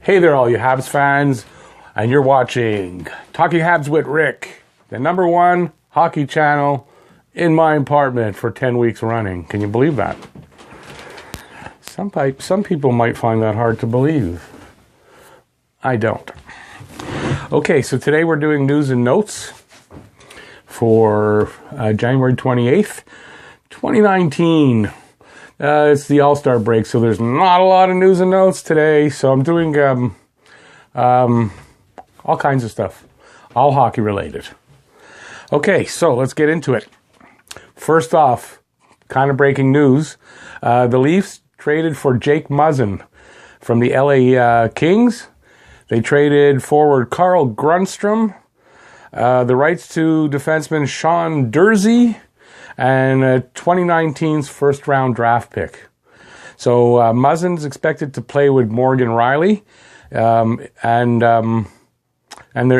Hey there, all you Habs fans, and you're watching Talking Habs with Rick, the #1 hockey channel in my apartment for 10 weeks running. Can you believe that? Some people might find that hard to believe. I don't. Okay, so today we're doing news and notes for January 28th, 2019. It's the All-Star break, so there's not a lot of news and notes today. So I'm doing all kinds of stuff, all hockey related. Okay, so let's get into it. First off, kind of breaking news. The Leafs traded for Jake Muzzin from the LA Kings. They traded forward Carl Grundstrom, the rights to defenseman Sean Durzi, and a 2019's first-round draft pick. So Muzzin's expected to play with Morgan Riley, and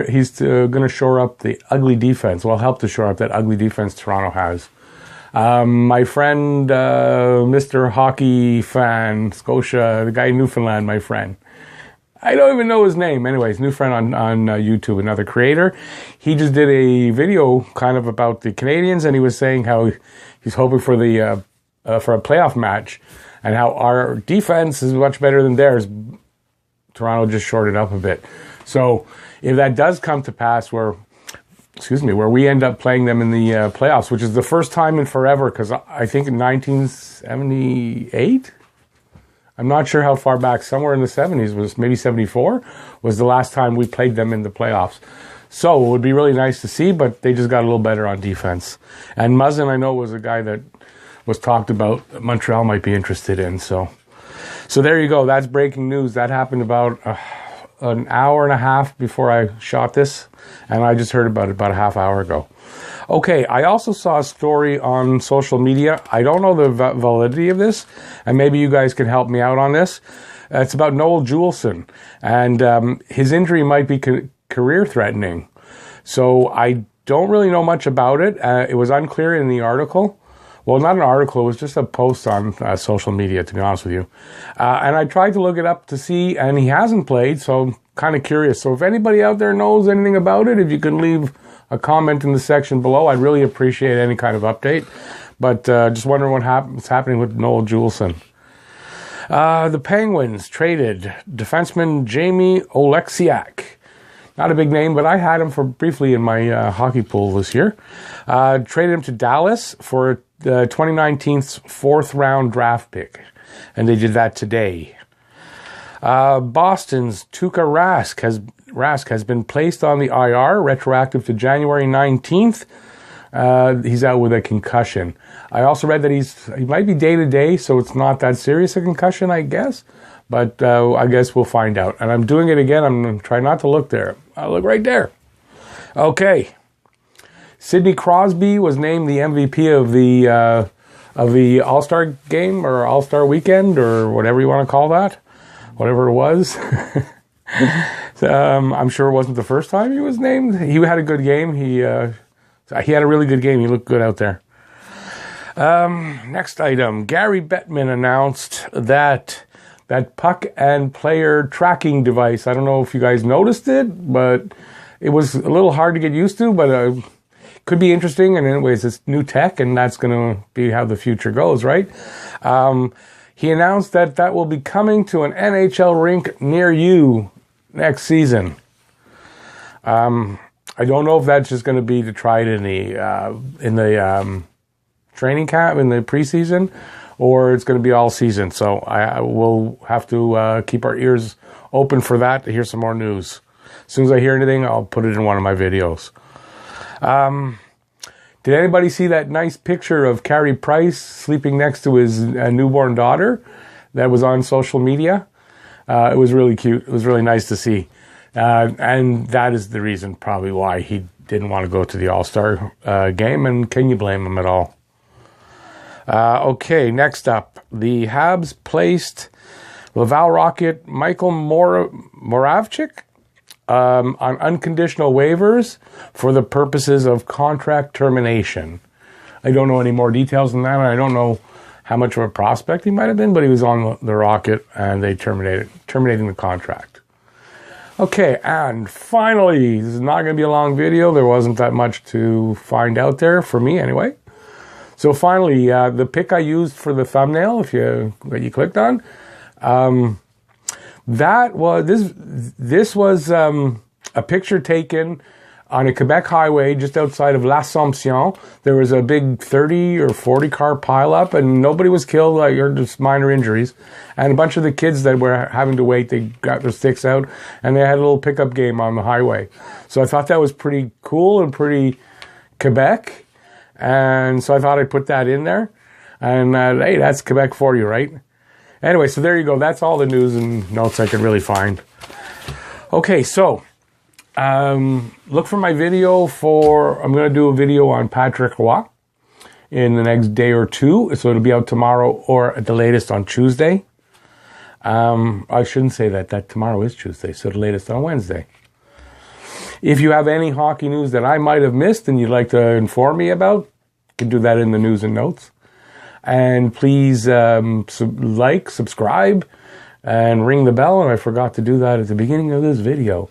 he's going to shore up the ugly defense. Well, help to shore up that ugly defense Toronto has. My friend, Mr. Hockey Fan, Scotia, the guy in Newfoundland, my friend. I don't even know his name. Anyways, new friend on YouTube, another creator. He just did a video kind of about the Canadiens, and he was saying how he's hoping for for a playoff match, and how our defense is much better than theirs. Toronto just shorted up a bit. So if that does come to pass, where we end up playing them in the playoffs, which is the first time in forever, because I think in 1978. I'm not sure how far back, somewhere in the 70s, was maybe 74, was the last time we played them in the playoffs. So it would be really nice to see, but they just got a little better on defense. And Muzzin, I know, was a guy that was talked about that Montreal might be interested in. So there you go. That's breaking news. That happened about an hour and a half before I shot this, and I just heard about it about a half hour ago. Okay, I also saw a story on social media. I don't know the validity of this, and maybe you guys can help me out on this. It's about Noel Juleson, and his injury might be career-threatening. So I don't really know much about it. It was unclear in the article. Well, not an article, it was just a post on social media, to be honest with you. And I tried to look it up to see, and he hasn't played, so I'm kind of curious. So if anybody out there knows anything about it, if you can leave a comment in the section below, I'd really appreciate any kind of update. But just wondering what's happening with Noel Juleson. The Penguins traded defenseman Jamie Oleksiak. Not a big name, but I had him for briefly in my hockey pool this year. Traded him to Dallas for the 2019's fourth-round draft pick, and they did that today. Boston's Tuukka Rask has been placed on the IR, retroactive to January 19th. He's out with a concussion. I also read that he might be day-to-day, so it's not that serious a concussion, I guess. But I guess we'll find out. And I'm doing it again. I'm going to try not to look there. I'll look right there. Okay. Sidney Crosby was named the MVP of the All-Star game, or All-Star weekend, or whatever you want to call that. Whatever it was. I'm sure it wasn't the first time he was named. He had a good game. He had a really good game. He looked good out there. Next item. Gary Bettman announced that puck and player tracking device. I don't know if you guys noticed it, but it was a little hard to get used to, but could be interesting. And anyways, it's new tech, and that's going to be how the future goes, right? He announced that will be coming to an NHL rink near you next season. I don't know if that's just going to be to try it in the training camp, in the preseason, or it's going to be all season. So I will have to keep our ears open for that to hear some more news. As soon as I hear anything, I'll put it in one of my videos. Did anybody see that nice picture of Carey Price sleeping next to his newborn daughter that was on social media? It was really cute. It was really nice to see. And that is the reason probably why he didn't want to go to the All-Star game. And can you blame him at all? Okay, next up. The Habs placed Laval Rocket Michael Moravchik on unconditional waivers for the purposes of contract termination. I don't know any more details than that. I don't know how much of a prospect he might have been, but he was on the Rocket, and they terminating the contract. Okay, and finally, this is not going to be a long video. There wasn't that much to find out there, for me anyway. So finally, the pic I used for the thumbnail, that you clicked on, this was a picture taken on a Quebec highway just outside of L'Assomption. There was a big 30 or 40 car pileup, and nobody was killed, or just minor injuries. And a bunch of the kids that were having to wait, they got their sticks out, and they had a little pickup game on the highway. So I thought that was pretty cool and pretty Quebec. And so I thought I'd put that in there. And hey, that's Quebec for you, right? Anyway, so there you go. That's all the news and notes I could really find. Okay, so look for my video I'm going to do a video on Patrick Roy in the next day or two. So it'll be out tomorrow or at the latest on Tuesday. I shouldn't say that tomorrow is Tuesday, so the latest on Wednesday. If you have any hockey news that I might have missed and you'd like to inform me about, you can do that in the news and notes. And please subscribe, and ring the bell. And I forgot to do that at the beginning of this video.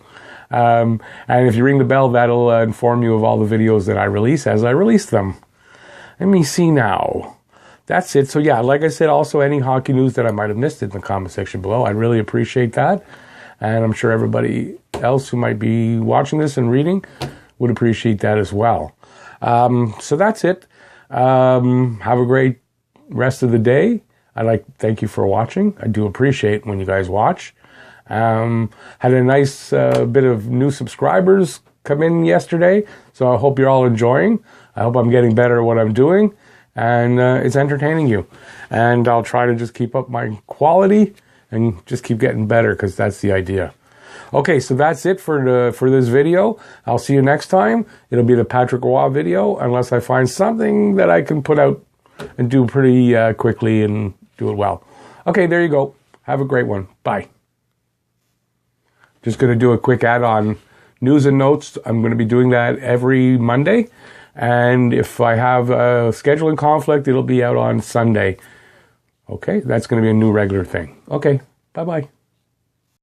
And if you ring the bell, that'll inform you of all the videos that I release as I release them. Let me see now. That's it. So yeah, like I said, also any hockey news that I might have missed in the comment section below. I'd really appreciate that. And I'm sure everybody else who might be watching this and reading would appreciate that as well. So that's it. Have a great rest of the day. I'd like to thank you for watching. I do appreciate when you guys watch. Had a nice bit of new subscribers come in yesterday, so I hope you're all enjoying. I hope I'm getting better at what I'm doing, and it's entertaining you. And I'll try to just keep up my quality and just keep getting better, because that's the idea. Okay, so that's it for this video. I'll see you next time. It'll be the Patrick Roy video, unless I find something that I can put out and do pretty quickly and do it well. Okay, there you go. Have a great one. Bye. Just going to do a quick ad on news and notes. I'm going to be doing that every Monday. And if I have a scheduling conflict, it'll be out on Sunday. Okay, that's going to be a new regular thing. Okay, bye-bye.